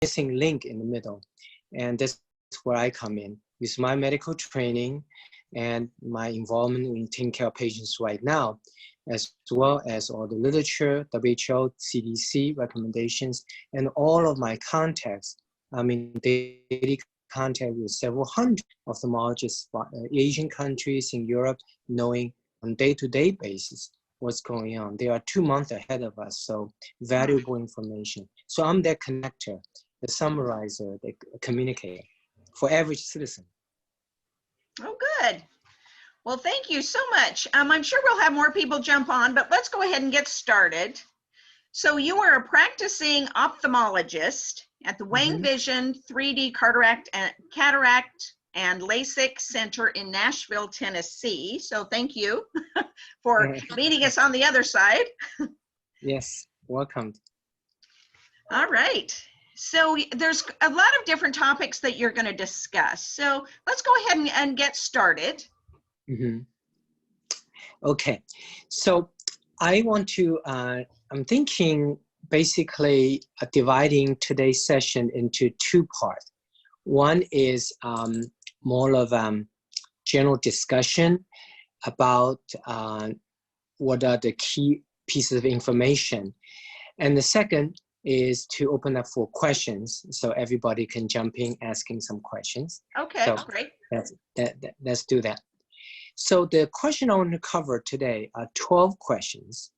missing link in the middle. And that's where I come in with my medical training and my involvement in taking care of patients right now, as well as all the literature, WHO, CDC recommendations, and all of my contacts. I'm in daily contact with several hundred ophthalmologists, Asian countries in Europe, knowing on day-to-day basis what's going on. They are 2 months ahead of us, so valuable information. So I'm their connector, the summarizer, the communicator for average citizen. Oh, good. Well, thank you so much. I'm sure we'll have more people jump on, but let's go ahead and get started. So you are a practicing ophthalmologist at the Wang Vision 3D Cataract and LASIK Center in Nashville, Tennessee. So thank you for meeting us on the other side. Yes, welcome. All right. So there's a lot of different topics that you're going to discuss. So let's go ahead and get started. Okay, so I want to, I'm thinking basically dividing today's session into 2 parts. One is more of general discussion about what are the key pieces of information. And the second is to open up for questions so everybody can jump in asking some questions. Okay, so great. Let's do that. So the question I want to cover today are 12 questions.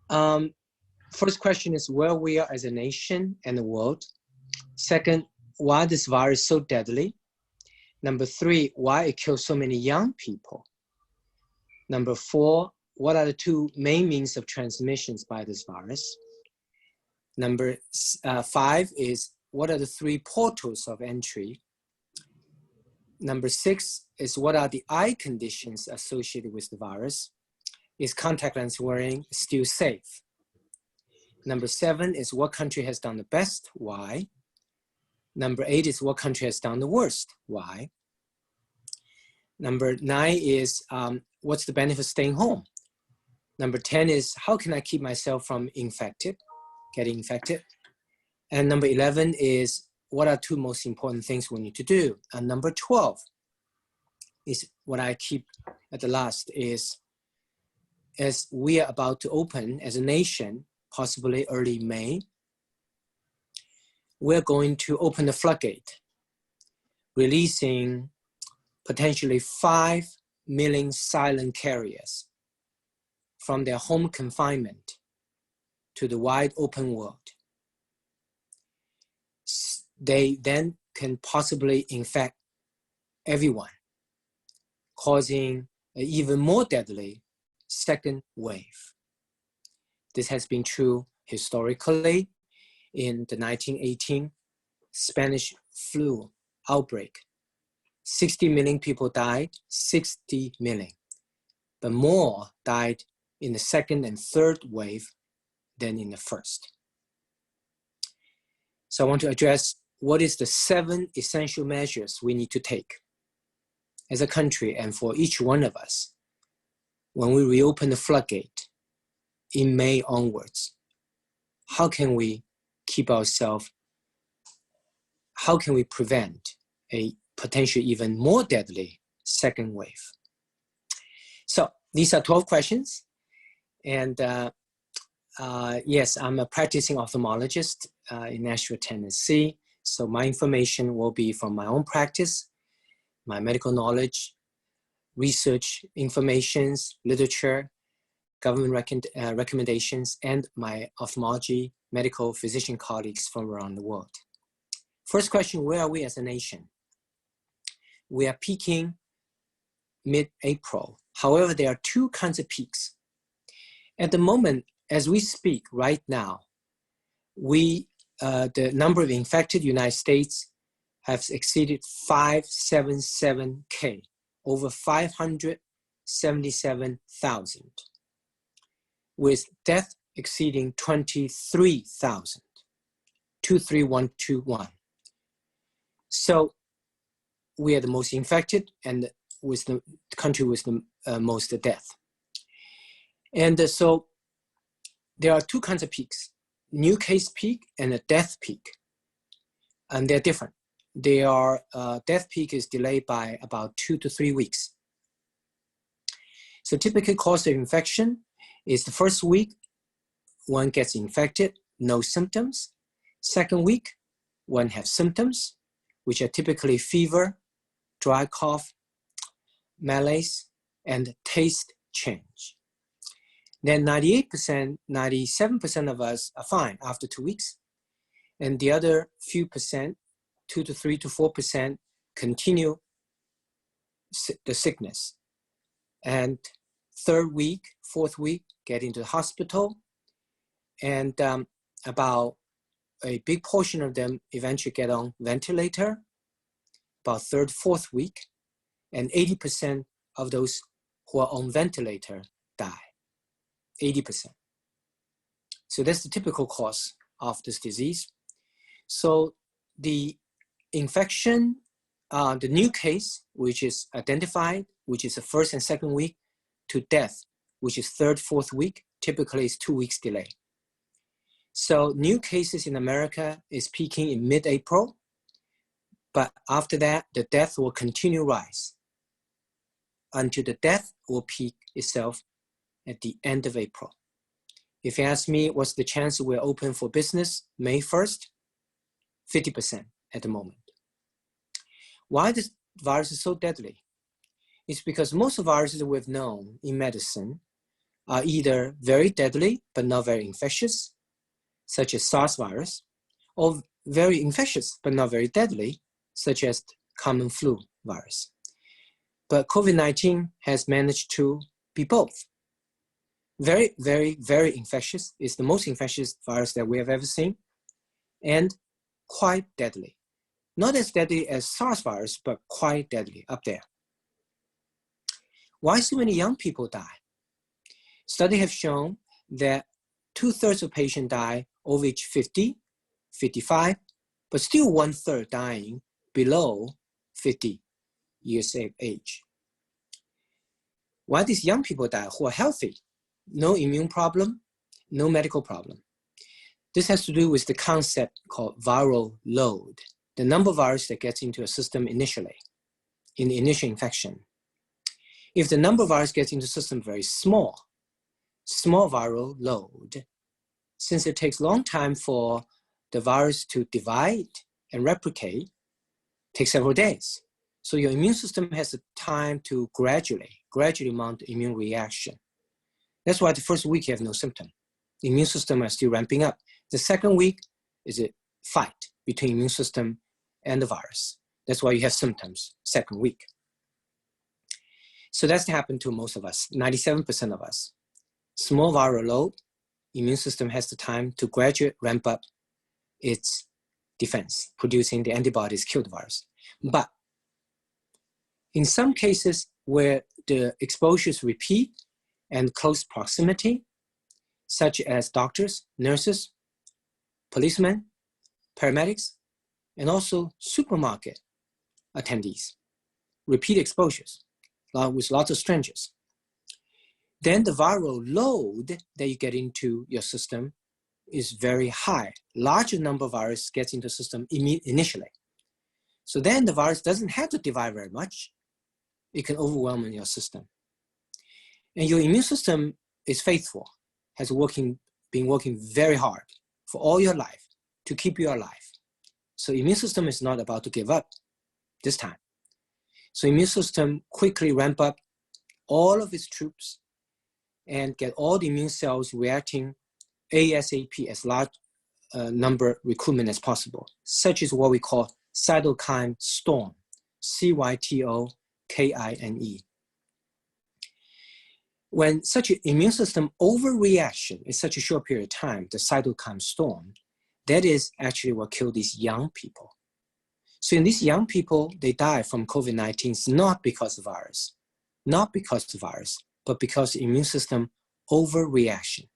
First question is where we are as a nation and the world. Second, why this virus is so deadly. Number 3, why it kills so many young people. Number 4, what are the 2 main means of transmissions by this virus. Number 5 is what are the 3 portals of entry. Number 6 is what are the eye conditions associated with the virus. Is contact lens wearing still safe? Number 7 is what country has done the best, why? Number 8 is what country has done the worst, why? Number 9 is what's the benefit of staying home? Number 10 is how can I keep myself from getting infected? And number 11 is what are 2 most important things we need to do? And number 12 is what I keep at the last is, as we are about to open as a nation, possibly early May, we're going to open the floodgate, releasing potentially 5 million silent carriers from their home confinement to the wide open world. They then can possibly infect everyone, causing an even more deadly second wave. This has been true historically in the 1918 Spanish flu outbreak. 60 million people died, 60 million, but more died in the second and third wave than in the first. So I want to address what is the 7 essential measures we need to take as a country and for each one of us when we reopen the floodgate in May onwards. How can we keep ourselves, how can we prevent a potentially even more deadly second wave? So these are 12 questions. And yes, I'm a practicing ophthalmologist in Nashville, Tennessee. So my information will be from my own practice, my medical knowledge, research informations, literature, government recommendations, and my ophthalmology medical physician colleagues from around the world. First question, where are we as a nation? We are peaking mid-April. However, there are 2 kinds of peaks. At the moment, as we speak right now, the number of infected United States has exceeded 577K, over 577,000, with death exceeding 23,000, 23121. So we are the most infected and with the country with the most death. And so there are 2 kinds of peaks. new case peak and a death peak, and they're different. They are, death peak is delayed by about 2 to 3 weeks. So typical cause of infection is the first week, one gets infected, no symptoms. Second week, one has symptoms, which are typically fever, dry cough, malaise, and taste change. Then 98%, 97% of us are fine after 2 weeks. And the other few percent, 2 to 3 to 4%, continue the sickness. And third week, fourth week, get into the hospital. And about a big portion of them eventually get on ventilator, about third, fourth week. And 80% of those who are on ventilator die, 80%. So that's the typical cause of this disease. So the infection, the new case, which is identified, which is the first and second week, to death, which is third, fourth week, typically is 2 weeks delay. So new cases in America is peaking in mid-April, but after that, the death will continue rise until the death will peak itself at the end of April. If you ask me, what's the chance we're open for business May 1st? 50% at the moment. Why this virus is so deadly? It's because most of the viruses that we've known in medicine are either very deadly but not very infectious, such as SARS virus, or very infectious but not very deadly, such as common flu virus. But COVID-19 has managed to be both. Very, very, very infectious. It's the most infectious virus that we have ever seen, and quite deadly. Not as deadly as SARS virus, but quite deadly, up there. Why so many young people die? Studies have shown that 2/3 of patients die over age 50, 55, but still 1/3 dying below 50 years of age. Why these young people die who are healthy? No immune problem, no medical problem. This has to do with the concept called viral load, the number of virus that gets into a system initially, in the initial infection. If the number of virus gets into the system very small viral load, since it takes a long time for the virus to divide and replicate, takes several days. So your immune system has the time to gradually mount the immune reaction. That's why the first week you have no symptom. The immune system is still ramping up. The second week is a fight between immune system and the virus. That's why you have symptoms second week. So that's happened to most of us, 97% of us. Small viral load, immune system has the time to gradually ramp up its defense, producing the antibodies kill the virus. But in some cases where the exposures repeat and close proximity, such as doctors, nurses, policemen, paramedics, and also supermarket attendees, repeat exposures with lots of strangers. Then the viral load that you get into your system is very high. Larger number of virus gets into the system initially. So then the virus doesn't have to divide very much. It can overwhelm your system. And your immune system is faithful, has been working very hard for all your life to keep you alive. So immune system is not about to give up this time. So immune system quickly ramp up all of its troops and get all the immune cells reacting ASAP, as large number recruitment as possible, such as what we call cytokine storm, CYTOKINE. When such an immune system overreaction in such a short period of time, the cytokine storm, that is actually what killed these young people. So in these young people, they die from COVID-19 not because of virus, but because the immune system overreaction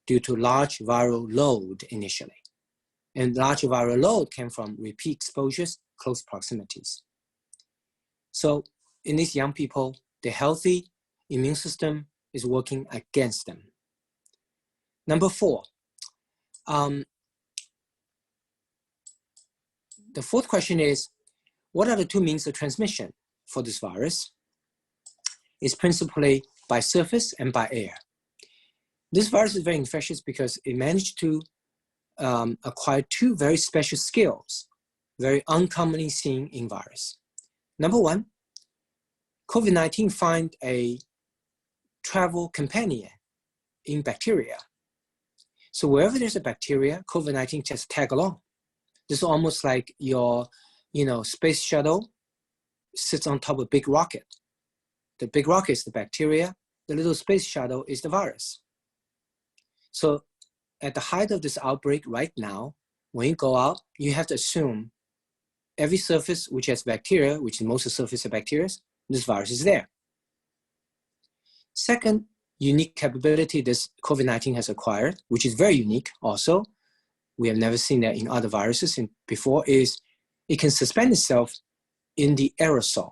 due to large viral load initially. And large viral load came from repeat exposures, close proximities. So in these young people, the healthy immune system is working against them. Number 4, The fourth question is, what are the two means of transmission for this virus? It's principally by surface and by air. This virus is very infectious because it managed to acquire two very special skills, very uncommonly seen in virus. Number one, COVID-19 find a travel companion in bacteria. So wherever there's a bacteria, COVID-19 just tag along. This is almost like your, space shuttle sits on top of a big rocket. The big rocket is the bacteria. The little space shuttle is the virus. So at the height of this outbreak right now, when you go out, you have to assume every surface which has bacteria, which is most of the surface of bacteria, this virus is there. Second unique capability this COVID-19 has acquired, which is very unique also, we have never seen that in other viruses before, is it can suspend itself in the aerosol.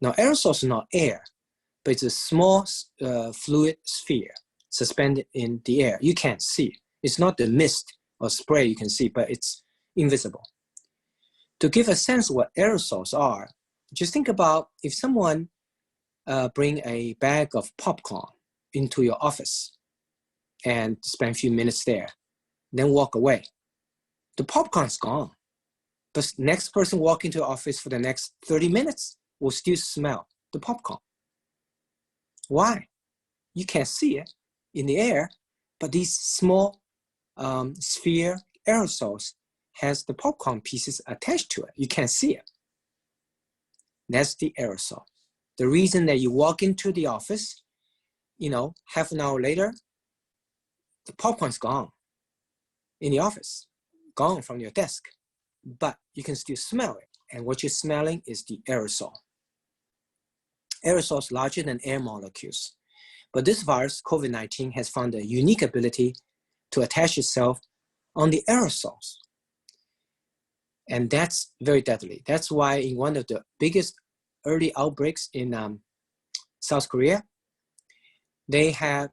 Now aerosol is not air, but it's a small fluid sphere suspended in the air. You can't see it. It's not the mist or spray you can see, but it's invisible. To give a sense of what aerosols are, just think about if someone bring a bag of popcorn into your office and spend a few minutes there, then walk away. The popcorn's gone. But next person walk into the office for the next 30 minutes will still smell the popcorn. Why? You can't see it in the air, but these small sphere aerosols has the popcorn pieces attached to it. You can't see it. That's the aerosol. The reason that you walk into the office, half an hour later, the popcorn's gone in the office, gone from your desk, but you can still smell it. And what you're smelling is the aerosol. Aerosols larger than air molecules. But this virus, COVID-19, has found a unique ability to attach itself on the aerosols. And that's very deadly. That's why in one of the biggest early outbreaks in South Korea, they had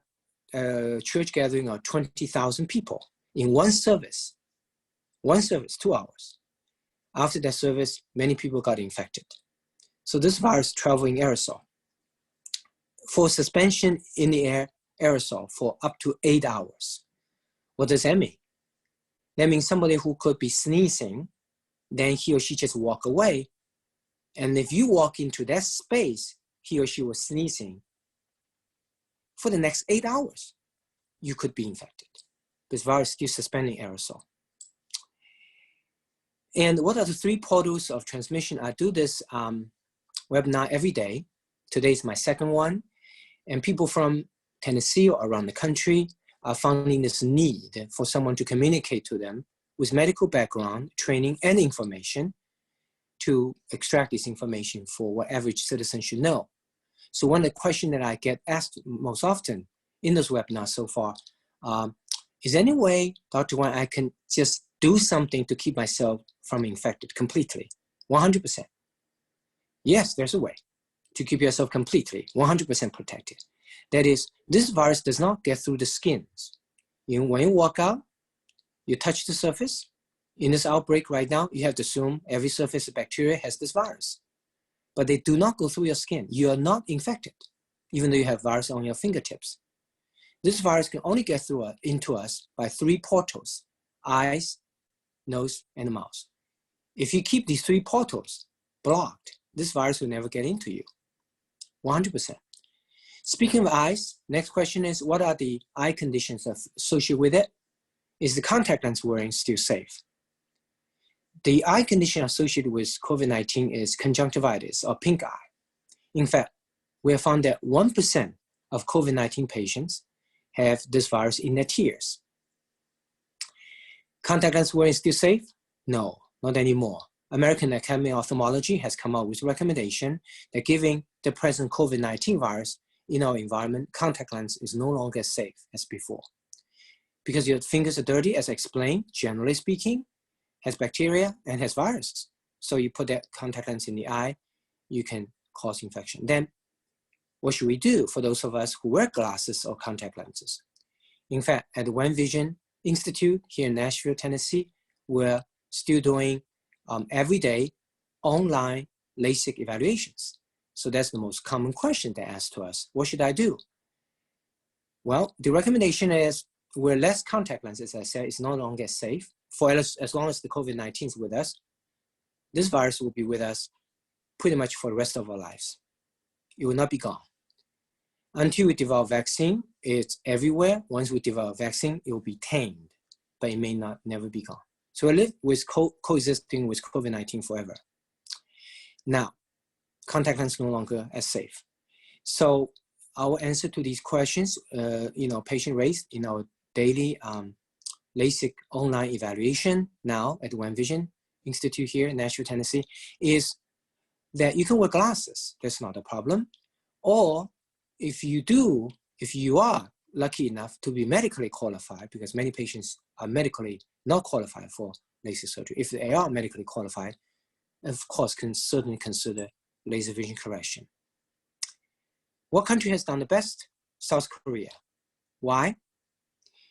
a church gathering of 20,000 people in one service, 2 hours. After that service, many people got infected. So this virus travels in aerosol. For suspension in the air, aerosol for up to 8 hours. What does that mean? That means somebody who could be sneezing, then he or she just walk away. And if you walk into that space, he or she was sneezing, for the next 8 hours, you could be infected. This virus is still suspending aerosol. And what are the 3 portals of transmission? I do this webinar every day. Today is my second one. And people from Tennessee or around the country are finding this need for someone to communicate to them with medical background, training, and information to extract this information for what average citizen should know. So one of the questions that I get asked most often in this webinar so far, is there any way, Dr. Wang, I can just do something to keep myself from infected completely, 100%? Yes, there's a way to keep yourself completely, 100% protected. That is, this virus does not get through the skins. When you walk out, you touch the surface. In this outbreak right now, you have to assume every surface of bacteria has this virus. But they do not go through your skin. You are not infected, even though you have virus on your fingertips. This virus can only get through into us by 3 portals: eyes, nose, and mouth. If you keep these 3 portals blocked, this virus will never get into you, 100%. Speaking of eyes, next question is, what are the eye conditions associated with it? Is the contact lens wearing still safe? The eye condition associated with COVID-19 is conjunctivitis or pink eye. In fact, we have found that 1% of COVID-19 patients have this virus in their tears. Contact lens wearing still safe? No, not anymore. American Academy of Ophthalmology has come out with a recommendation that given the present COVID-19 virus in our environment, contact lens is no longer as safe as before. Because your fingers are dirty, as I explained, generally speaking, has bacteria and has viruses. So you put that contact lens in the eye, you can cause infection. Then what should we do for those of us who wear glasses or contact lenses? In fact, at Wang Vision, Institute here in Nashville, Tennessee, we're still doing everyday online LASIK evaluations. So that's the most common question they ask to us. What should I do? Well, the recommendation is wear less contact lenses, as I said, it's no longer safe. For as long as the COVID-19 is with us, this virus will be with us pretty much for the rest of our lives. It will not be gone. Until we develop vaccine, it's everywhere. Once we develop vaccine, it will be tamed, but it may never be gone. So we live with coexisting with COVID-19 forever. Now, contact lens no longer as safe. So our answer to these questions, patient raised in our daily LASIK online evaluation now at the Wang Vision Institute here in Nashville, Tennessee, is that you can wear glasses. That's not a problem. Or if you are lucky enough to be medically qualified, because many patients are medically not qualified for LASIK surgery. If they are medically qualified, of course, can certainly consider laser vision correction. What country has done the best? South Korea. Why?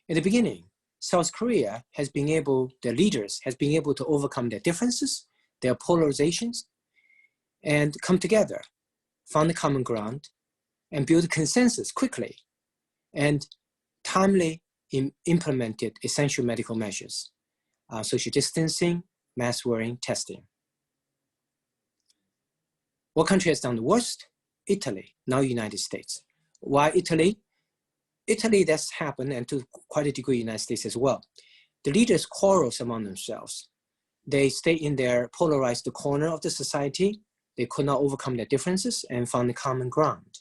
In the beginning, South Korea their leaders has been able to overcome their differences, their polarizations, and come together, found a common ground, and build consensus quickly, and timely implemented essential medical measures, social distancing, mask wearing, testing. What country has done the worst? Italy, now United States. Why Italy? Italy, that's happened, and to quite a degree, United States as well. The leaders quarrel among themselves. They stay in their polarized corner of the society. They could not overcome their differences and found a common ground.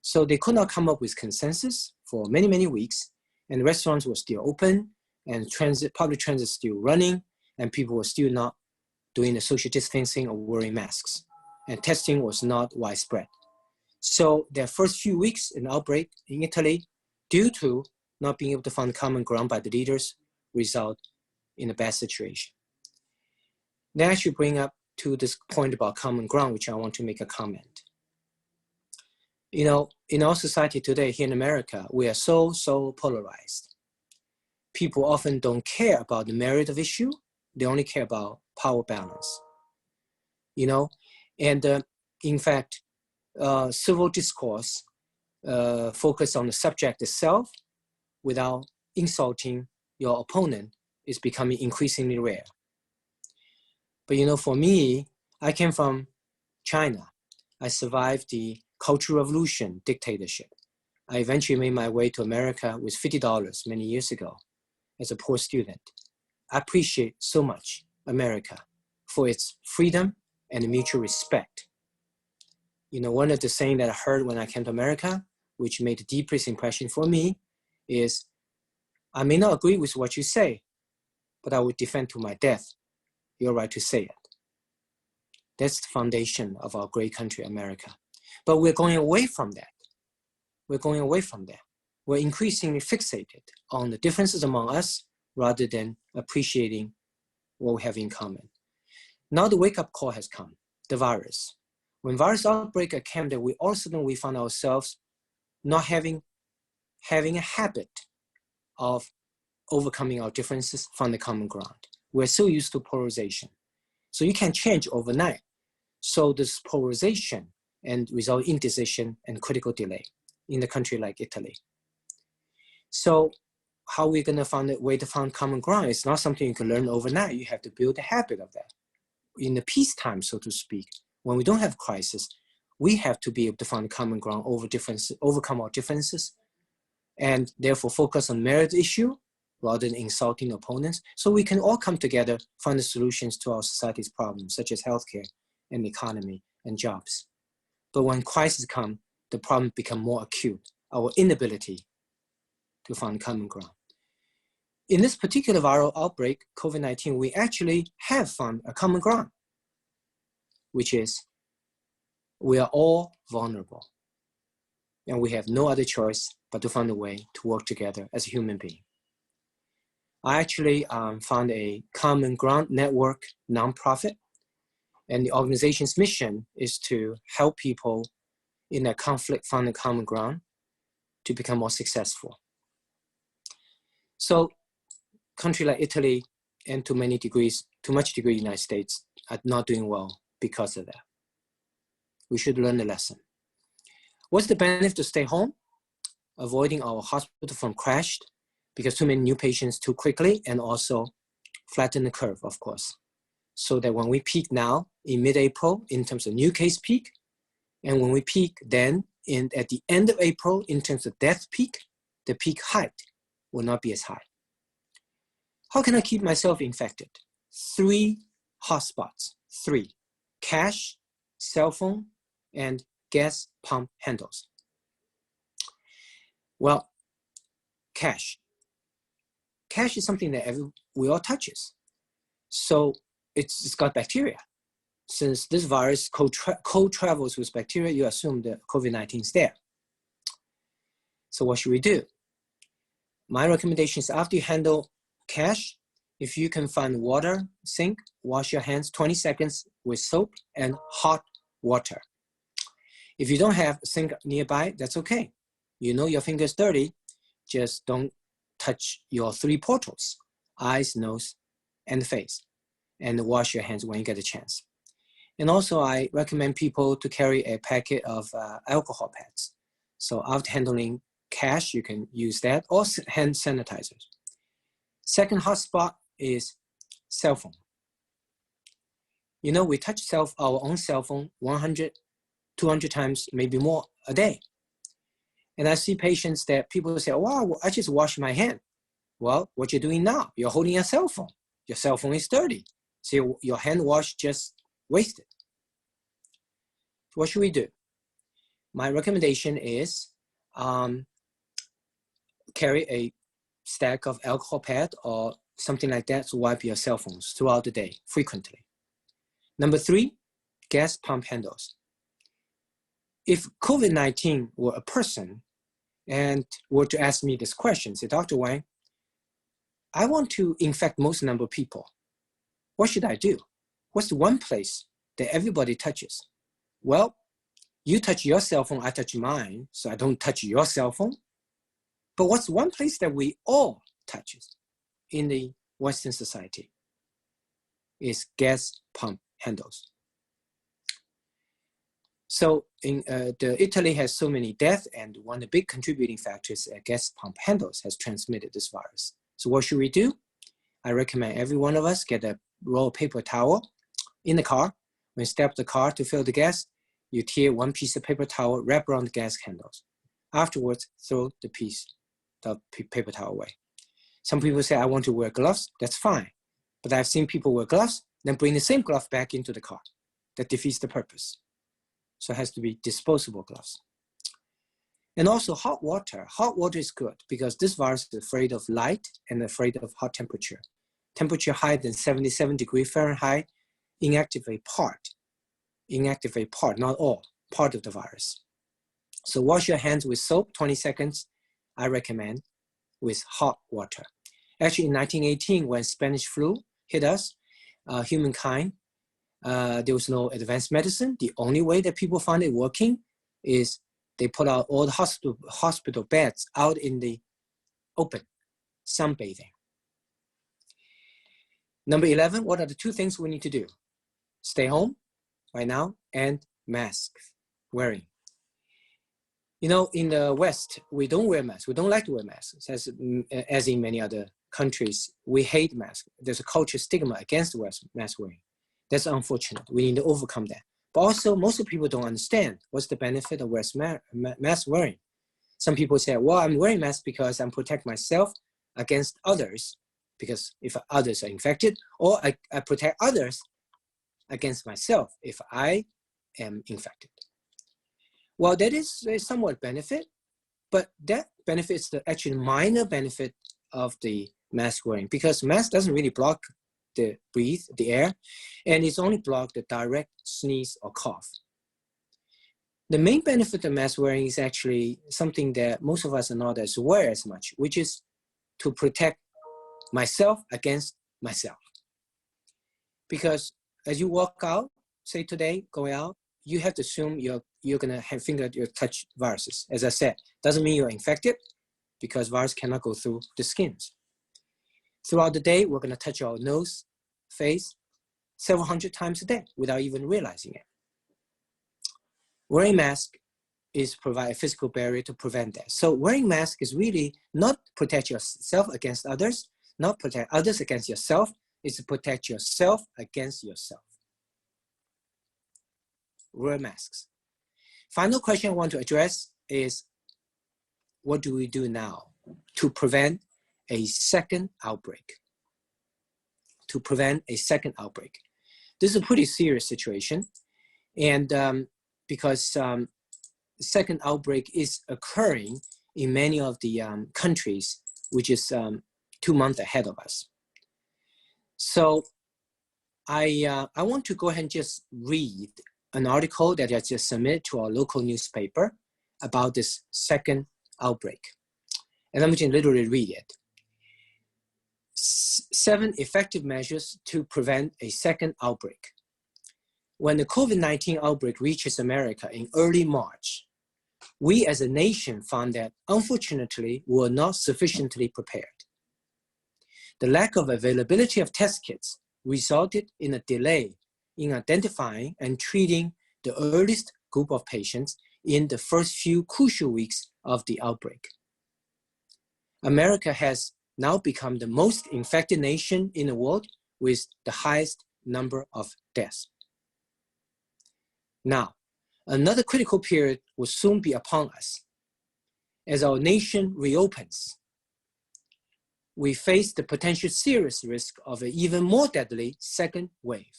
So they could not come up with consensus for many, many weeks, and restaurants were still open, and public transit still running, and people were still not doing the social distancing or wearing masks, and testing was not widespread. So their first few weeks in outbreak in Italy, due to not being able to find common ground by the leaders, result in a bad situation. That actually bring up to this point about common ground, which I want to make a comment. In our society today here in America, we are so polarized. People often don't care about the merit of issue. They only care about power balance. And in fact, civil discourse focus on the subject itself without insulting your opponent is becoming increasingly rare. But for me, I came from China. I survived the Cultural Revolution dictatorship. I eventually made my way to America with $50 many years ago as a poor student. I appreciate so much America for its freedom and mutual respect. One of the sayings that I heard when I came to America, which made the deepest impression for me, is, I may not agree with what you say, but I will defend to my death your right to say it. That's the foundation of our great country, America. But we're going away from that. We're increasingly fixated on the differences among us rather than appreciating what we have in common. Now the wake-up call has come, the virus. When virus outbreak came, that all of a sudden we found ourselves not having a habit of overcoming our differences, find the common ground. We're so used to polarization. So you can change overnight. So this polarization and result in indecision and critical delay in a country like Italy. So how we're gonna find a way to find common ground is not something you can learn overnight. You have to build a habit of that. In the peacetime, so to speak, when we don't have crisis, we have to be able to find common ground overcome our differences, and therefore focus on merit issue rather than insulting opponents, so we can all come together, find the solutions to our society's problems, such as healthcare and economy and jobs. But when crises come, the problem become more acute, our inability to find common ground. In this particular viral outbreak, COVID-19, we actually have found a common ground, which is we are all vulnerable, and we have no other choice but to find a way to work together as a human being. I actually found a common ground network nonprofit, and the organization's mission is to help people in a conflict find a common ground to become more successful. So country like Italy and to much degree United States are not doing well because of that. We should learn the lesson. What's the benefit to stay home? Avoiding our hospital from crashed because too many new patients too quickly, and also flatten the curve, of course. So that when we peak now in mid-April in terms of new case peak, and when we peak then at the end of April in terms of death peak, the peak height will not be as high. How can I keep myself infected? 3 hotspots, 3: cash, cell phone, and gas pump handles. Well, cash. Cash is something that we all touches. So it's got bacteria. Since this virus co-travels with bacteria, you assume that COVID-19 is there. So what should we do? My recommendation is after you handle cash, if you can find water, sink, wash your hands 20 seconds with soap and hot water. If you don't have a sink nearby, that's okay. You know your finger's dirty, just don't touch your 3 portals, eyes, nose, and face, and wash your hands when you get a chance. And also I recommend people to carry a packet of alcohol pads. So after handling cash, you can use that, or hand sanitizers. Second hotspot is cell phone. You know, we touch our own cell phone 100, 200 times, maybe more a day. And I see patients that people say, wow, I just washed my hand. Well, what you're doing now, you're holding a cell phone. Your cell phone is dirty. So your hand wash just wasted. What should we do? My recommendation is carry a stack of alcohol pad or something like that to wipe your cell phones throughout the day, frequently. Number 3, gas pump handles. If COVID-19 were a person and were to ask me this question, say, Dr. Wang, I want to infect most number of people. What should I do? What's the one place that everybody touches? Well, you touch your cell phone, I touch mine, so I don't touch your cell phone. But what's one place that we all touch in the Western society? Is gas pump handles. So Italy has so many deaths, and one of the big contributing factors gas pump handles has transmitted this virus. So what should we do? I recommend every one of us get a roll of paper towel in the car. When you step the car to fill the gas, you tear one piece of paper towel, wrap around the gas handles. Afterwards, throw the paper towel away. Some people say, I want to wear gloves. That's fine. But I've seen people wear gloves, then bring the same glove back into the car. That defeats the purpose. So it has to be disposable gloves. And also hot water. Hot water is good because this virus is afraid of light and afraid of hot temperature. Temperature higher than 77 degrees Fahrenheit inactivate part, not all, part of the virus. So wash your hands with soap, 20 seconds, I recommend, with hot water. Actually, in 1918, when Spanish flu hit us, humankind, there was no advanced medicine. The only way that people found it working is they put out all the hospital beds out in the open, sunbathing. Number 11, what are the 2 things we need to do? Stay home right now and mask wearing. You know, in the West, we don't wear masks. We don't like to wear masks, as in many other countries. We hate masks. There's a cultural stigma against mask wearing. That's unfortunate. We need to overcome that. But also, most of people don't understand what's the benefit of mask wearing. Some people say, well, I'm wearing masks because I'm protecting myself against others, because if others are infected, or I protect others against myself if I am infected. Well, that is a somewhat benefit, but that benefit is the actually minor benefit of the mask wearing, because mask doesn't really block the air, and it's only block the direct sneeze or cough. The main benefit of mask wearing is actually something that most of us are not as aware as much, which is to protect myself against myself. Because as you walk out, say today, going out, you have to assume you're gonna have touch viruses. As I said, doesn't mean you're infected, because virus cannot go through the skins. Throughout the day, we're going to touch our nose, face, several hundred times a day without even realizing it. Wearing mask is provide a physical barrier to prevent that. So wearing mask is really not protect yourself against others, not protect others against yourself, it's to protect yourself against yourself. Wear masks. Final question I want to address is, what do we do now to prevent a second outbreak? To prevent a second outbreak. This is a pretty serious situation, and because second outbreak is occurring in many of the countries, which is 2 months ahead of us. So I want to go ahead and just read an article that I just submitted to our local newspaper about this second outbreak. And I'm going to literally read it. 7 effective measures to prevent a second outbreak. When the COVID-19 outbreak reaches America in early March, we as a nation found that, unfortunately, we were not sufficiently prepared. The lack of availability of test kits resulted in a delay in identifying and treating the earliest group of patients in the first few crucial weeks of the outbreak. America has now become the most infected nation in the world with the highest number of deaths. Now, another critical period will soon be upon us. As our nation reopens, we face the potential serious risk of an even more deadly second wave.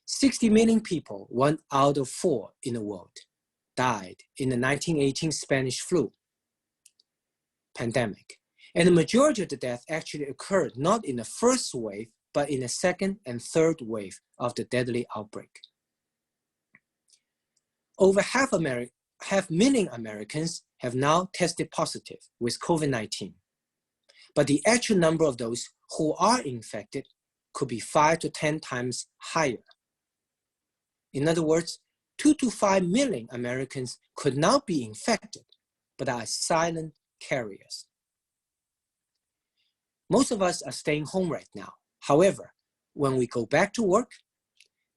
60 million people, 1 out of 4 in the world, died in the 1918 Spanish flu pandemic. And the majority of the deaths actually occurred not in the first wave, but in the second and third wave of the deadly outbreak. Over half million Americans have now tested positive with COVID-19. But the actual number of those who are infected could be 5 to 10 times higher. In other words, 2 to 5 million Americans could now be infected, but are silent carriers. Most of us are staying home right now. However, when we go back to work,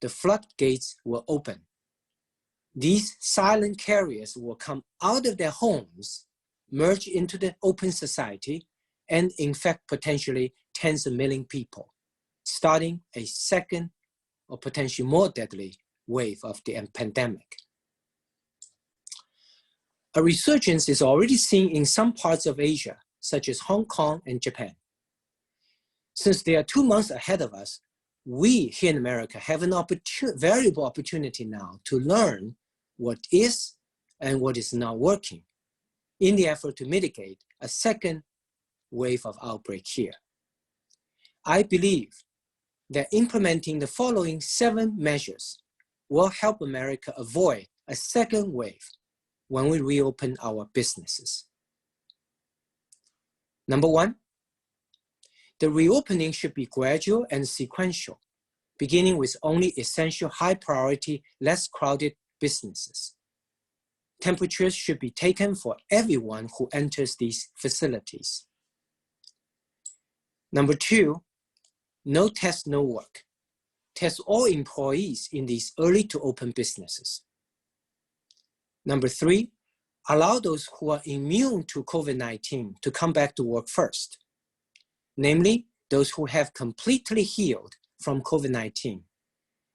the floodgates will open. These silent carriers will come out of their homes, merge into the open society, and infect potentially tens of millions of people, starting a second or potentially more deadly wave of the pandemic. A resurgence is already seen in some parts of Asia, such as Hong Kong and Japan. Since they are 2 months ahead of us, we here in America have an valuable opportunity now to learn what is and what is not working in the effort to mitigate a second wave of outbreak here. I believe that implementing the following 7 measures will help America avoid a second wave when we reopen our businesses. Number 1, the reopening should be gradual and sequential, beginning with only essential, high priority, less crowded businesses. Temperatures should be taken for everyone who enters these facilities. Number 2, no test, no work. Test all employees in these early to open businesses. Number 3, allow those who are immune to COVID-19 to come back to work first. Namely, those who have completely healed from COVID-19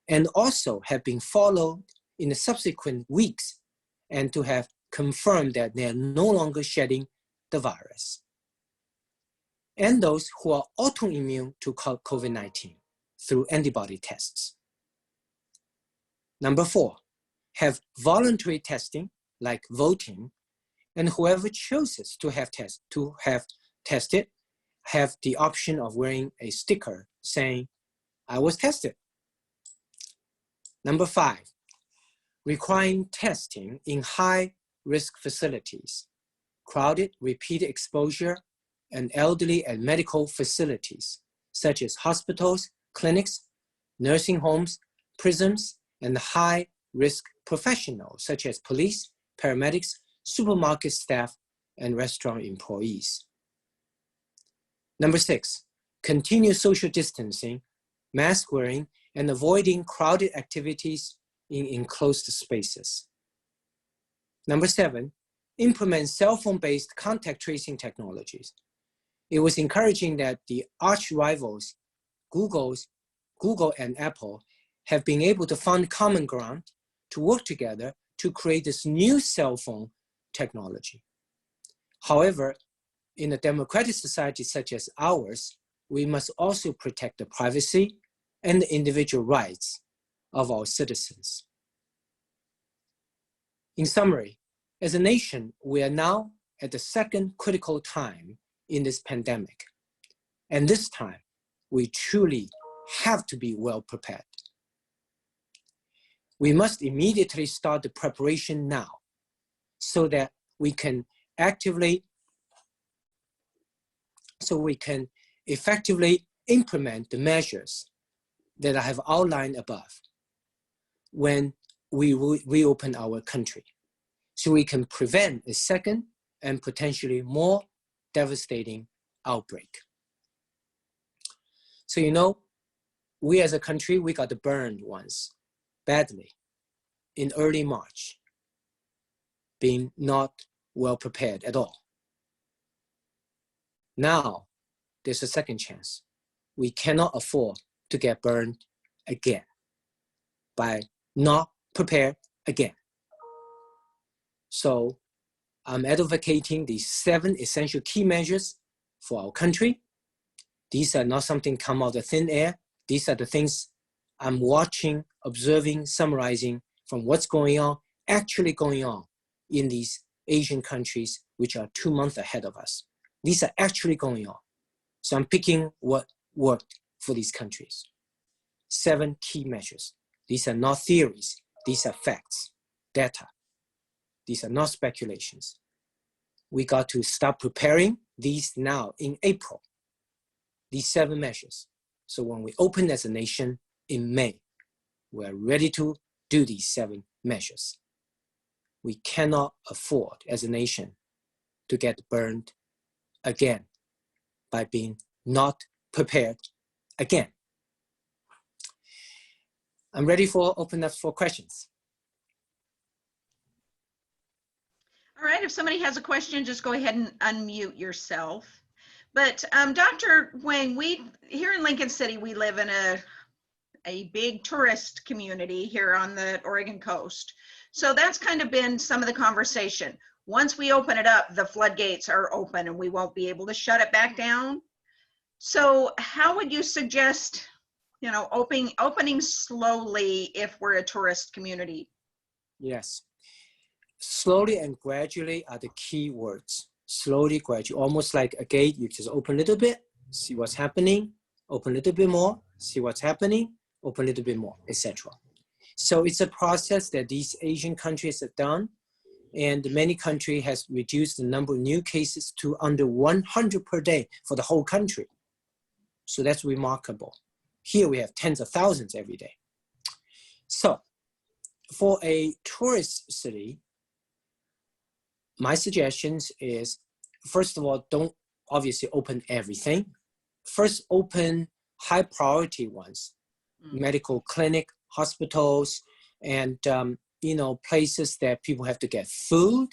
and also have been followed in the subsequent weeks and to have confirmed that they are no longer shedding the virus. And those who are autoimmune to COVID-19 through antibody tests. Number 4, have voluntary testing like voting, and whoever chooses to have tested have the option of wearing a sticker saying, "I was tested." Number 5, requiring testing in high-risk facilities, crowded, repeated exposure, and elderly and medical facilities, such as hospitals, clinics, nursing homes, prisons, and high-risk professionals, such as police, paramedics, supermarket staff, and restaurant employees. Number 6, continue social distancing, mask wearing, and avoiding crowded activities in enclosed spaces. Number 7, implement cell phone-based contact tracing technologies. It was encouraging that the arch rivals, Google and Apple, have been able to find common ground to work together to create this new cell phone technology. However, in a democratic society such as ours, we must also protect the privacy and the individual rights of our citizens. In summary, as a nation, we are now at the second critical time in this pandemic. And this time, we truly have to be well prepared. We must immediately start the preparation now so that we can effectively implement the measures that I have outlined above when we reopen our country, so we can prevent a second and potentially more devastating outbreak. So, you know, we as a country, we got burned once badly in early March, being not well prepared at all. Now, there's a second chance. We cannot afford to get burned again by not prepared again. So I'm advocating these 7 essential key measures for our country. These are not something come out of thin air. These are the things I'm watching, observing, summarizing from what's going on, actually going on in these Asian countries, which are 2 months ahead of us. These are actually going on. So I'm picking what worked for these countries. 7 key measures. These are not theories. These are facts, data. These are not speculations. We got to start preparing these now in April, these 7 measures. So when we open as a nation in May, we're ready to do these 7 measures. We cannot afford as a nation to get burned again by being not prepared again. I'm ready for open up for questions. All right, if somebody has a question, just go ahead and unmute yourself. But Dr. Wang, here in Lincoln City, we live in a big tourist community here on the Oregon coast. So that's kind of been some of the conversation. Once we open it up, the floodgates are open and we won't be able to shut it back down. So how would you suggest, you know, opening slowly if we're a tourist community? Yes. Slowly and gradually are the key words. Slowly, gradually, almost like a gate. You just open a little bit, see what's happening, open a little bit more, see what's happening, open a little bit more, etc. So it's a process that these Asian countries have done, and many countries has reduced the number of new cases to under 100 per day for the whole country. So that's remarkable. Here we have tens of thousands every day. So for a tourist city, my suggestions is, first of all, don't obviously open everything. First, open high priority ones, medical clinic, hospitals, and you know, places that people have to get food,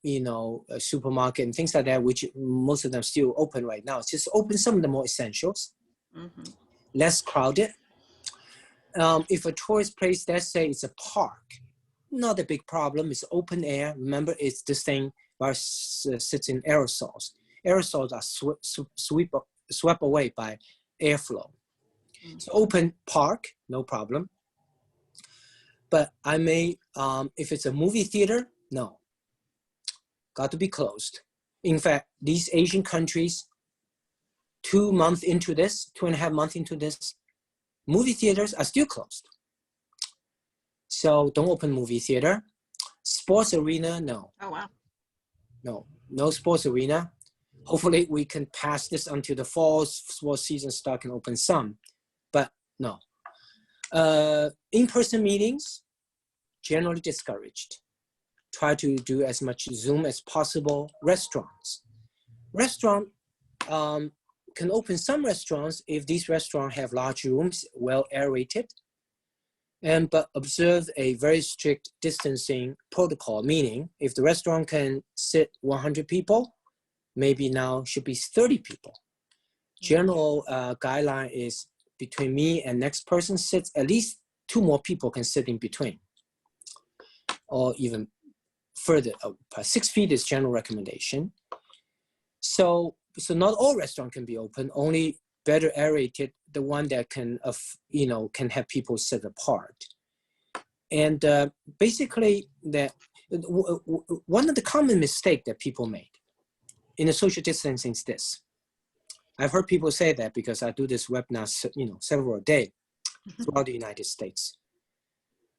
you know, a supermarket and things like that, which most of them still open right now. Just open some of the more essentials, less crowded. If a tourist place, let's say it's a park, not a big problem. It's open air. Remember, it's this thing where sits in aerosols. Aerosols are swept away by airflow. So open park, no problem. But I may, if it's a movie theater, no. Got to be closed. In fact, these Asian countries, 2 months into this, 2.5 months into this, movie theaters are still closed. So don't open movie theater. Sports arena, no. Oh, wow. No sports arena. Hopefully we can pass this until the fall sports season start and open some, but no. In-person meetings, generally discouraged. Try to do as much Zoom as possible. Restaurant, can open some restaurants if these restaurants have large rooms, well aerated, but observe a very strict distancing protocol, meaning if the restaurant can sit 100 people, maybe now should be 30 people. General guideline is between me and next person sits, at least 2 more people can sit in between, or even further, 6 feet is general recommendation. So not all restaurants can be open, only better aerated, the one that can, can have people sit apart. And basically, one of the common mistakes that people make in the social distancing is this. I've heard people say that because I do this webinar, several a day throughout the United States.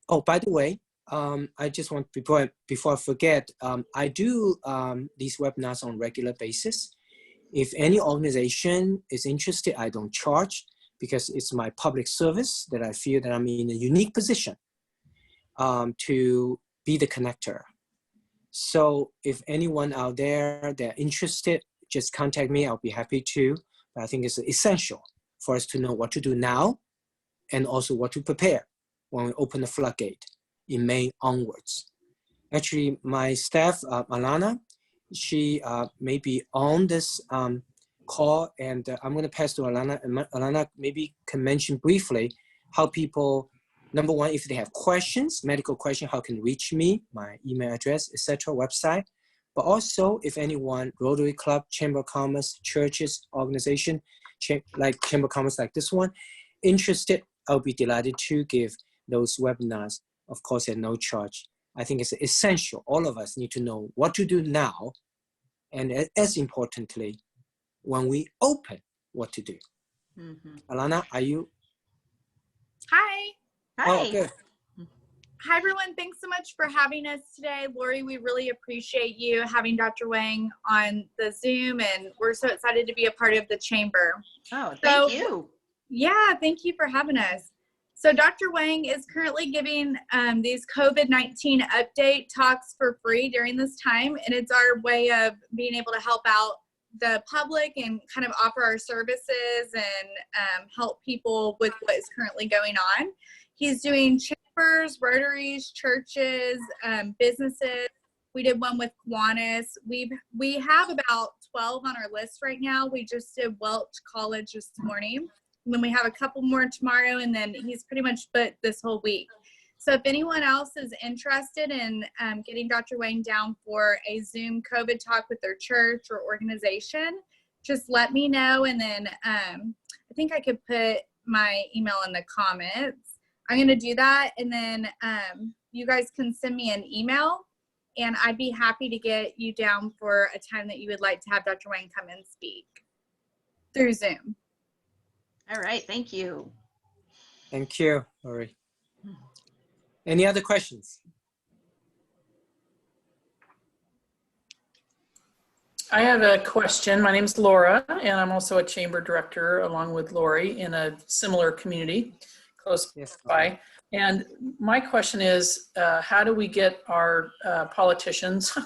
Oh, by the way, I just want, before I forget, I do these webinars on a regular basis. If any organization is interested, I don't charge because it's my public service that I feel that I'm in a unique position to be the connector. So if anyone out there that are interested, just contact me. I'll be happy to. But I think it's essential for us to know what to do now and also what to prepare when we open the floodgate in May onwards. Actually, my staff, Alana, she may be on this call, and I'm going to pass to Alana. And Alana maybe can mention briefly how people, number one, if they have questions, medical questions, how can reach me, my email address, etc., website. But also, if anyone, Rotary Club, Chamber of Commerce, churches, organization, like Chamber of Commerce like this one, interested, I'll be delighted to give those webinars, of course, at no charge. I think it's essential. All of us need to know what to do now, and as importantly, when we open, what to do. Alana, are you? Hi. Oh, good. Hi, everyone. Thanks so much for having us today. Lori, we really appreciate you having Dr. Wang on the Zoom, and we're so excited to be a part of the chamber. Oh, thank you. Yeah, thank you for having us. So Dr. Wang is currently giving these COVID-19 update talks for free during this time, and it's our way of being able to help out the public and kind of offer our services and help people with what is currently going on. He's doing chambers, rotaries, churches, businesses. We did one with Kiwanis. We have about 12 on our list right now. We just did Welch College this morning. And then we have a couple more tomorrow, and then he's pretty much booked this whole week. So if anyone else is interested in getting Dr. Wang down for a Zoom COVID talk with their church or organization, just let me know. And then I think I could put my email in the comments. I'm going to do that. And then you guys can send me an email, and I'd be happy to get you down for a time that you would like to have Dr. Wang come and speak through Zoom. All right. Thank you. Thank you, Lori. Any other questions? I have a question. My name is Laura, and I'm also a chamber director along with Lori in a similar community close by. And my question is, how do we get our politicians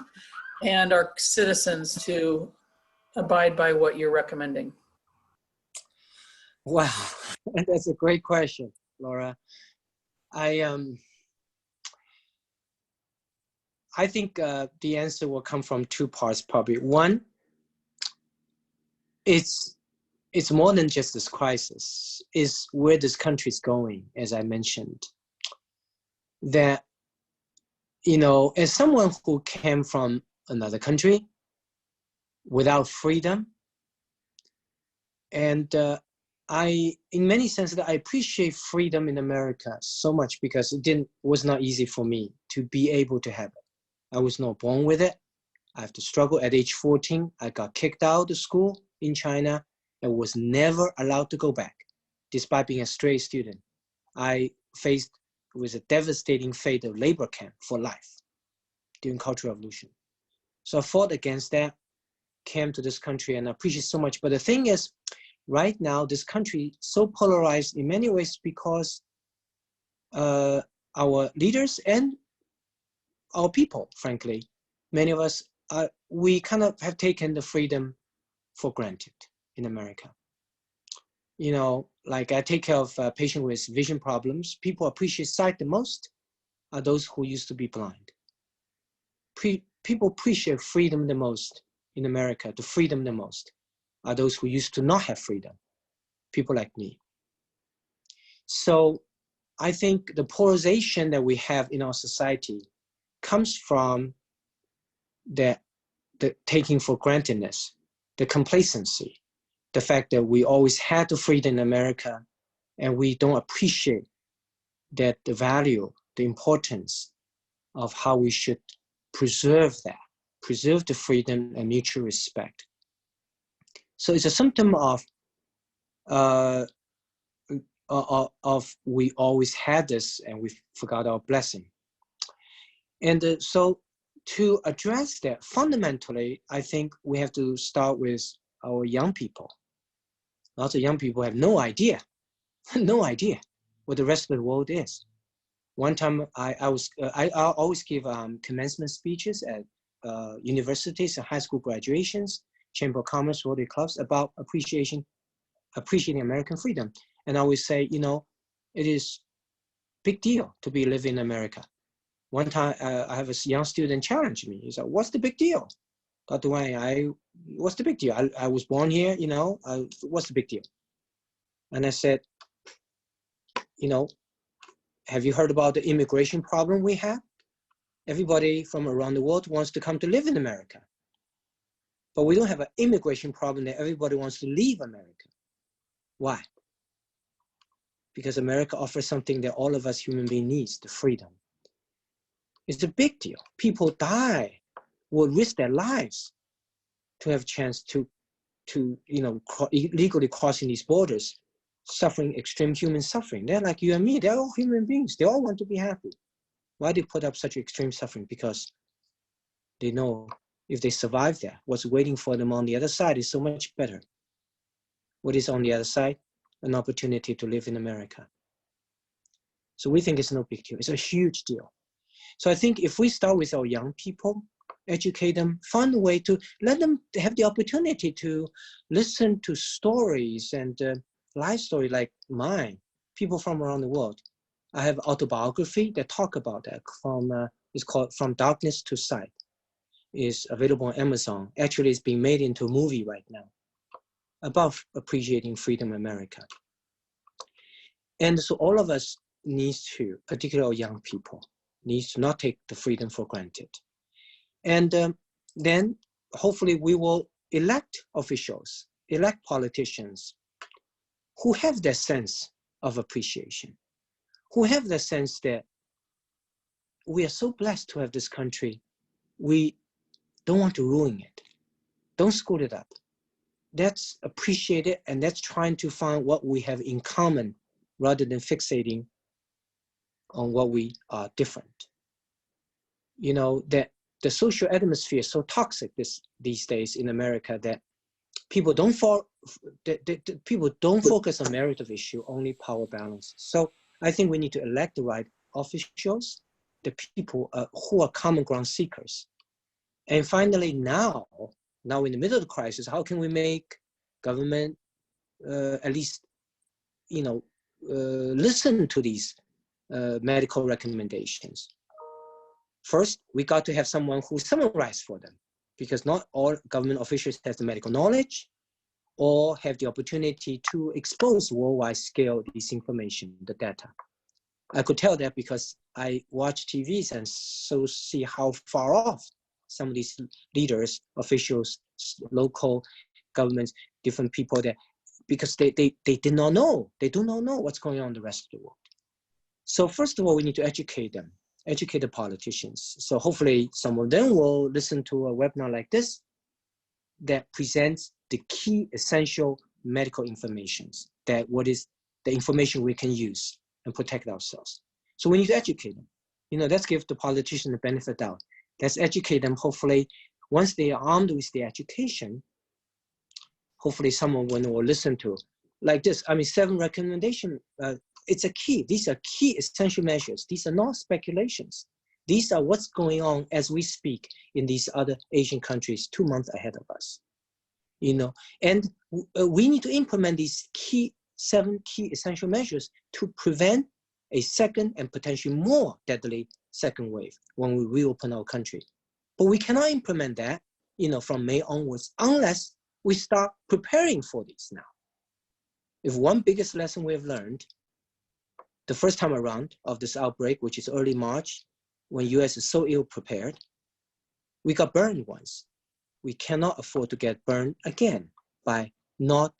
and our citizens to abide by what you're recommending? Wow, that's a great question, Laura. I think the answer will come from 2 parts, probably. One, it's more than just this crisis. It's where this country is going, as I mentioned. That, as someone who came from another country without freedom, and in many senses, I appreciate freedom in America so much because it was not easy for me to be able to have it. I was not born with it. I have to struggle. At age 14, I got kicked out of school in China and was never allowed to go back, despite being a straight student. I faced with a devastating fate of labor camp for life during Cultural Revolution. So I fought against that, came to this country, and I appreciate so much. But the thing is, right now, this country is so polarized in many ways because our leaders and our people, frankly, many of us, we kind of have taken the freedom for granted in America. You know, like I take care of a patient with vision problems. People appreciate sight the most are those who used to be blind. People appreciate freedom the most in America, the freedom the most are those who used to not have freedom, people like me. So I think the polarization that we have in our society comes from the taking for grantedness, the complacency, the fact that we always had the freedom in America and we don't appreciate that the value, the importance of how we should preserve that, preserve the freedom and mutual respect. So it's a symptom of we always had this and we forgot our blessing. And so to address that, fundamentally, I think we have to start with our young people. Lots of young people have no idea, no idea what the rest of the world is. One time I always give commencement speeches at universities and high school graduations, Chamber of Commerce, Rotary clubs about appreciating American freedom. And I always say, you know, it is big deal to be living in America. One time I have a young student challenge me. He said, what's the big deal? Dr. Wang, what's the big deal? I was born here, you know, what's the big deal? And I said, you know, have you heard about the immigration problem we have? Everybody from around the world wants to come to live in America. But we don't have an immigration problem that everybody wants to leave America. Why? Because America offers something that all of us human beings need, the freedom. It's a big deal. People die, will risk their lives to have a chance to you know, illegally crossing these borders, suffering extreme human suffering. They're like you and me, they're all human beings. They all want to be happy. Why do they put up such extreme suffering? Because they know if they survive that, what's waiting for them on the other side is so much better. What is on the other side? An opportunity to live in America. So we think it's no big deal. It's a huge deal. So I think if we start with our young people, educate them, find a way to let them have the opportunity to listen to stories and life story like mine, people from around the world. I have autobiography that talk about that it's called From Darkness to Sight. It's available on Amazon. Actually, it's being made into a movie right now about appreciating freedom in America. And so all of us needs to, particularly young people, needs to not take the freedom for granted. And then hopefully we will elect officials, elect politicians who have that sense of appreciation, who have the sense that we are so blessed to have this country. We don't want to ruin it. Don't screw it up. That's appreciated, and that's trying to find what we have in common rather than fixating on what we are different. You know, that the social atmosphere is so toxic these days in America that people don't focus on merit of issue, only power balance. So I think we need to elect the right officials, the people who are common ground seekers. And finally, now in the middle of the crisis, how can we make government at least, you know, listen to these medical recommendations? First, we got to have someone who summarizes for them, because not all government officials have the medical knowledge or have the opportunity to expose worldwide scale this information, the data. I could tell that because I watch TVs and so see how far off some of these leaders, officials, local governments, different people that, because they did not know, they do not know what's going on in the rest of the world. So first of all, we need to educate them, educate the politicians. So hopefully some of them will listen to a webinar like this that presents the key essential medical information, that what is the information we can use and protect ourselves. So we need to educate them. You know, let's give the politician the benefit out. Let's educate them. Hopefully, once they are armed with the education, hopefully someone will listen to. Like this, I mean, 7 recommendations, it's a key. These are key essential measures. These are not speculations. These are what's going on as we speak in these other Asian countries 2 months ahead of us. and we need to implement these 7 key essential measures to prevent a second and potentially more deadly second wave when we reopen our country. But we cannot implement that, from May onwards unless we start preparing for this now. If one biggest lesson we have learned the first time around of this outbreak, which is early March, when US is so ill prepared, we got burned once. We cannot afford to get burned again by not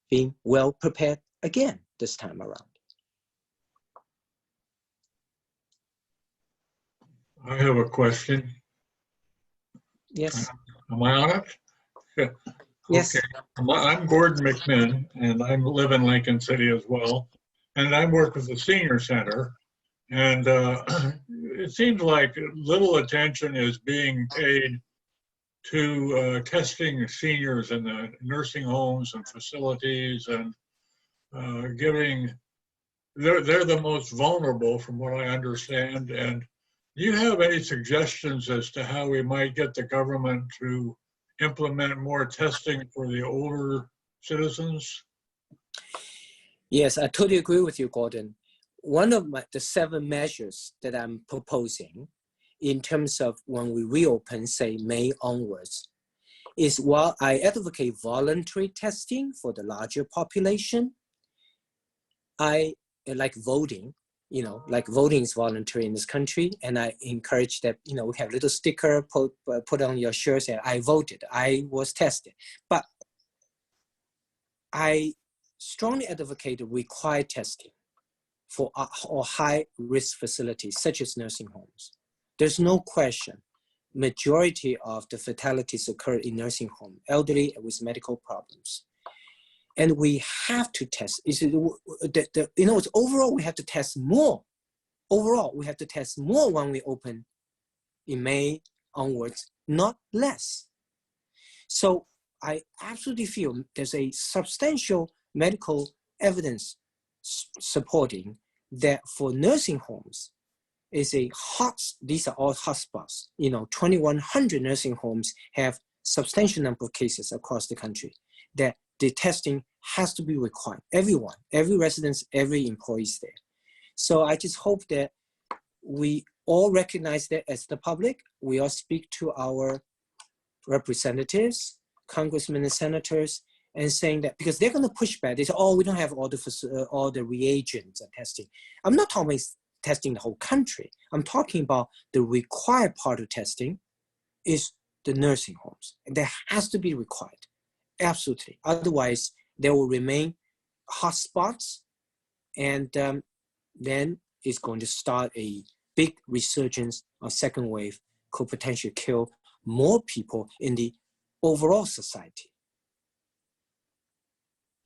being well prepared again this time around. I have a question. Yes. Am I on it? Yeah. Yes. Okay. I'm Gordon McMinn, and I live in Lincoln City as well. And I work with the senior center. And it seems like little attention is being paid to testing seniors in the nursing homes and facilities, and they're the most vulnerable from what I understand. And do you have any suggestions as to how we might get the government to implement more testing for the older citizens? Yes, I totally agree with you, Gordon. One of the 7 measures that I'm proposing in terms of when we reopen, say May onwards, is while I advocate voluntary testing for the larger population, I like voting, like voting is voluntary in this country, and I encourage that, we have a little sticker put on your shirt saying, I voted, I was tested. But I strongly advocate required testing for or high-risk facilities, such as nursing homes. There's no question, majority of the fatalities occur in nursing homes, elderly with medical problems. And we have to test. Overall, we have to test more. Overall, we have to test more when we open in May onwards, not less. So I absolutely feel there's a substantial medical evidence supporting that for nursing homes, these are all hotspots. 2,100 nursing homes have substantial number of cases across the country, that the testing has to be required. Everyone, every resident, every employee is there. So I just hope that we all recognize that as the public, we all speak to our representatives, congressmen and senators, and saying that, because they're going to push back. They say, we don't have all the reagents and testing. I'm not talking about testing the whole country. I'm talking about the required part of testing is the nursing homes. That has to be required, absolutely. Otherwise, there will remain hotspots, and then it's going to start a big resurgence of second wave, could potentially kill more people in the overall society.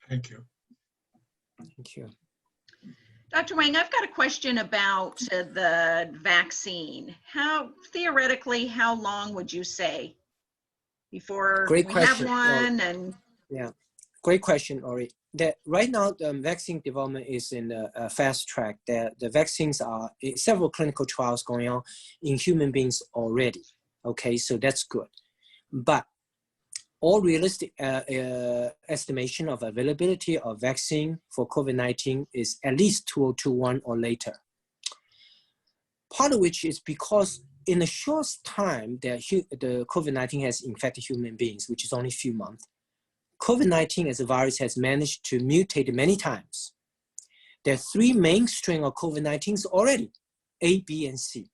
Thank you. Thank you. Dr. Wang, I've got a question about the vaccine. Theoretically, how long would you say before we have one? And yeah, great question, Ori. That right now, the vaccine development is in a fast track. The vaccines are several clinical trials going on in human beings already. Okay, so that's good. But all realistic estimation of availability of vaccine for COVID-19 is at least 2021 or later. Part of which is because in a short time that the COVID-19 has infected human beings, which is only a few months, COVID-19 as a virus has managed to mutate many times. There are 3 main strains of COVID-19 already, A, B, and C.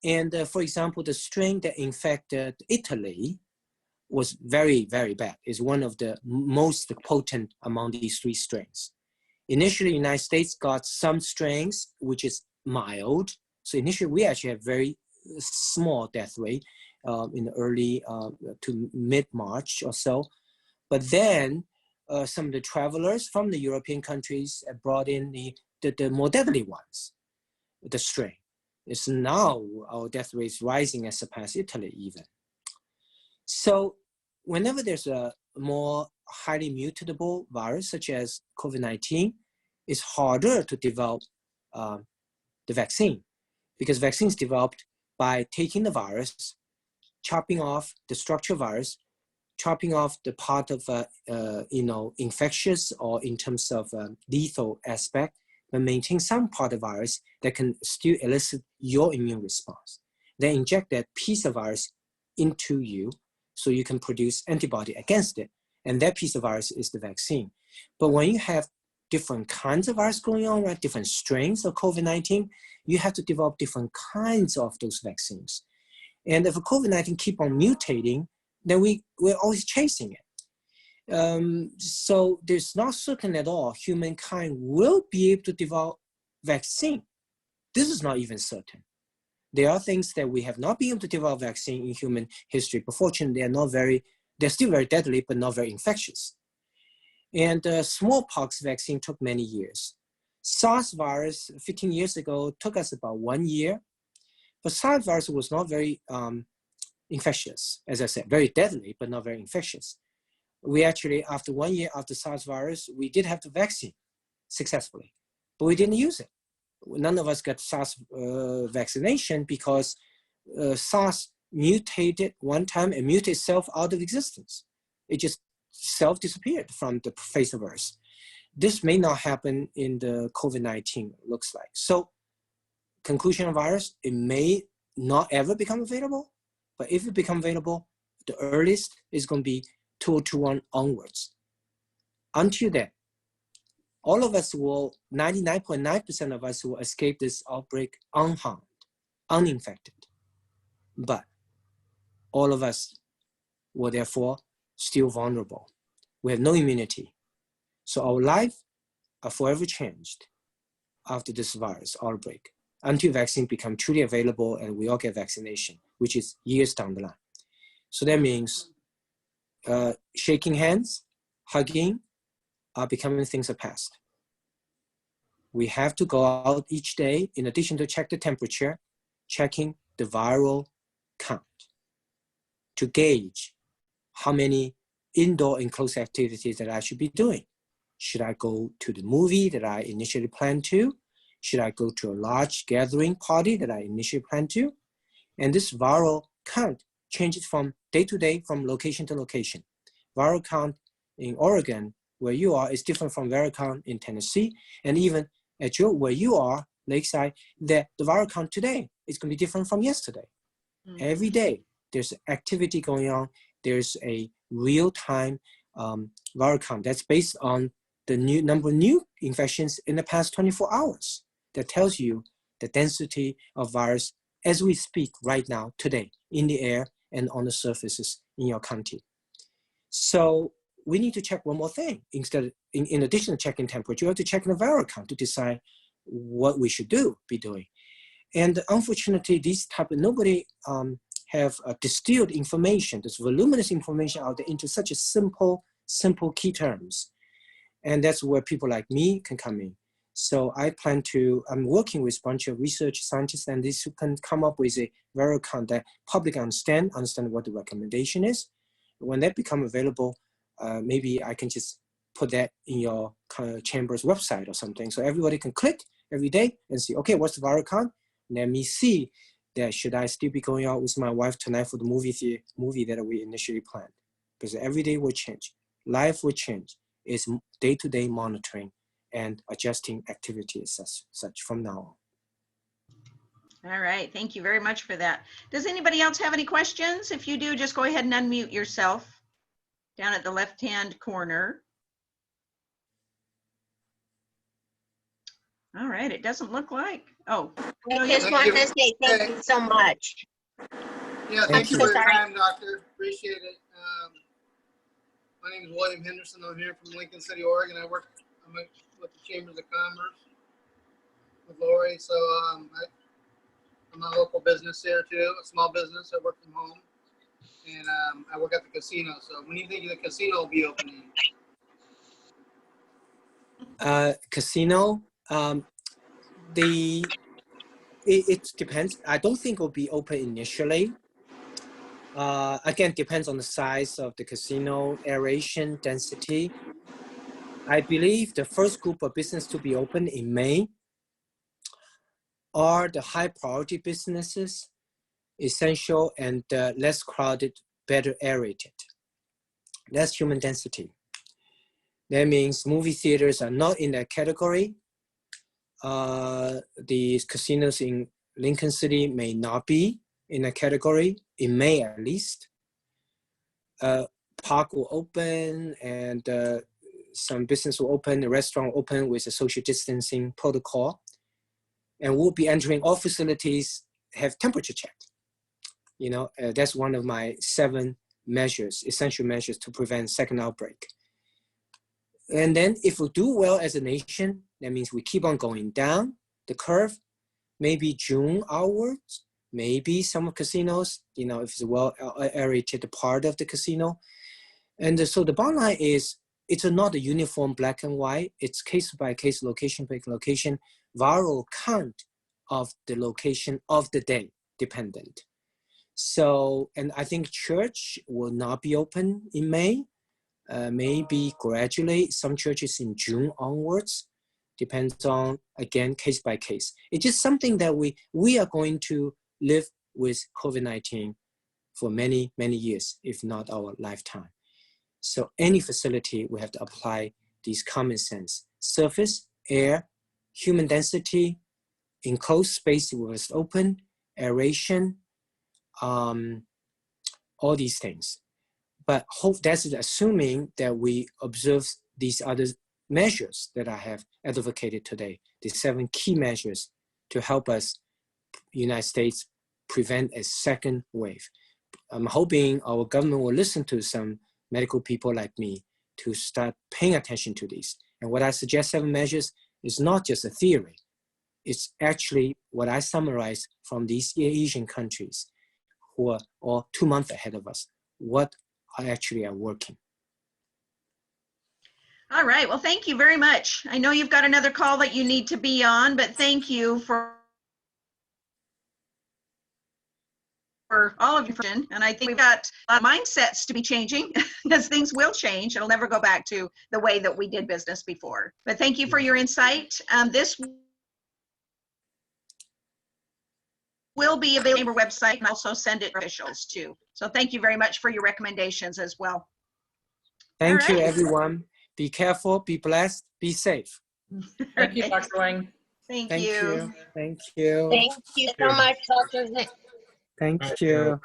And for example, the strain that infected Italy was very, very bad. It's one of the most potent among these 3 strains. Initially, the United States got some strains, which is mild. So initially, we actually have very small death rate in the early to mid-March or so. But then some of the travelers from the European countries brought in the more deadly ones, the strain. It's now our death rate is rising and surpass Italy even. So whenever there's a more highly mutable virus, such as COVID-19, it's harder to develop the vaccine, because vaccine is developed by taking the virus, chopping off the structure of virus, chopping off the part of, infectious or in terms of lethal aspect, but maintain some part of virus that can still elicit your immune response. Then inject that piece of virus into you so you can produce antibody against it. And that piece of virus is the vaccine. But when you have different kinds of virus going on, right, different strains of COVID-19, you have to develop different kinds of those vaccines. And if COVID-19 keep on mutating, then we're always chasing it. So there's not certain at all humankind will be able to develop vaccine. This is not even certain. There are things that we have not been able to develop vaccine in human history, but fortunately they're still very deadly, but not very infectious. And smallpox vaccine took many years. SARS virus 15 years ago took us about 1 year, but SARS virus was not very infectious, as I said, very deadly, but not very infectious. We actually, after 1 year after SARS virus, we did have the vaccine successfully, but we didn't use it. None of us got SARS vaccination because SARS mutated one time and mutated itself out of existence. It just self-disappeared from the face of Earth. This may not happen in the COVID-19, looks like. So, conclusion of virus, it may not ever become available, but if it becomes available, the earliest is going to be 2021 onwards. Until then, all of us will, 99.9% of us will escape this outbreak unharmed, uninfected. But all of us were therefore still vulnerable. We have no immunity. So our life are forever changed after this virus outbreak, until vaccine become truly available and we all get vaccination, which is years down the line. So that means shaking hands, hugging are becoming things of past. We have to go out each day, in addition to check the temperature, checking the viral count to gauge how many indoor enclosed activities that I should be doing. Should I go to the movie that I initially planned to? Should I go to a large gathering party that I initially planned to? And this viral count changes from day to day, from location to location. Viral count in Oregon, where you are, is different from viral count in Tennessee, and even at where you are, Lakeside, the viral count today is going to be different from yesterday. Mm-hmm. Every day, there's activity going on. There's a real-time viral count that's based on the new number of new infections in the past 24 hours. That tells you the density of virus as we speak right now, today, in the air and on the surfaces in your county. So we need to check one more thing. In addition to checking temperature, you have to check the viral count to decide what we should be doing. And unfortunately, nobody have distilled information, this voluminous information out there into such a simple key terms. And that's where people like me can come in. So I'm working with a bunch of research scientists, and these who can come up with a viral count that public understand what the recommendation is. When that become available, maybe I can just put that in your chamber's website or something. So everybody can click every day and see, okay, what's the viral count? Let me see that should I still be going out with my wife tonight for the movie that we initially planned? Because every day will change. Life will change. It's day-to-day monitoring and adjusting activities as such from now on. All right, thank you very much for that. Does anybody else have any questions? If you do, just go ahead and unmute yourself down at the left-hand corner. All right, it doesn't look like, oh. I just want to say thank you so much. Yeah, thank you for your time, Doctor. Appreciate it. My name is William Henderson. I'm here from Lincoln City, Oregon. I'm with the Chambers of Commerce with Lori. So I'm a local business here too, a small business. I work from home, and I work at the casino. So when do you think the casino will be opening? Casino, it depends. I don't think it will be open initially. Again, depends on the size of the casino, aeration, density. I believe the first group of business to be open in May are the high priority businesses, essential and less crowded, better aerated. That's human density. That means movie theaters are not in that category. The casinos in Lincoln City may not be in a category. It may at least. Park will open and some business will open, the restaurant will open with a social distancing protocol. And we'll be entering all facilities, have temperature checked. You know, that's one of my 7 measures, essential measures to prevent second outbreak. And then if we do well as a nation, that means we keep on going down the curve, maybe June onwards, maybe some casinos, you know, if it's a well-aerated part of the casino. And so the bottom line is, it's not a uniform black and white, it's case by case, location by location, viral count of the location of the day dependent. So, and I think church will not be open in May, maybe gradually, some churches in June onwards, depends on, again, case by case. It's just something that we are going to live with COVID-19 for many, many years, if not our lifetime. So any facility, we have to apply these common sense. Surface, air, human density, enclosed space was open, aeration, all these things. But hope that's assuming that we observe these other measures that I have advocated today, the 7 key measures to help us, United States, prevent a second wave. I'm hoping our government will listen to some medical people like me to start paying attention to these. And what I suggest 7 measures is not just a theory. It's actually what I summarize from these Asian countries who are all 2 months ahead of us, what actually are working. All right, well, thank you very much. I know you've got another call that you need to be on, but thank you for all of your information. And I think we've got mindsets to be changing because things will change. It'll never go back to the way that we did business before. But thank you for your insight. This will be available on our website and also send it to officials too. So thank you very much for your recommendations as well. Thank you, everyone. Be careful, be blessed, be safe. Thank you, Dr. Wang. Thank you. Thank you so much, Dr. Thank you.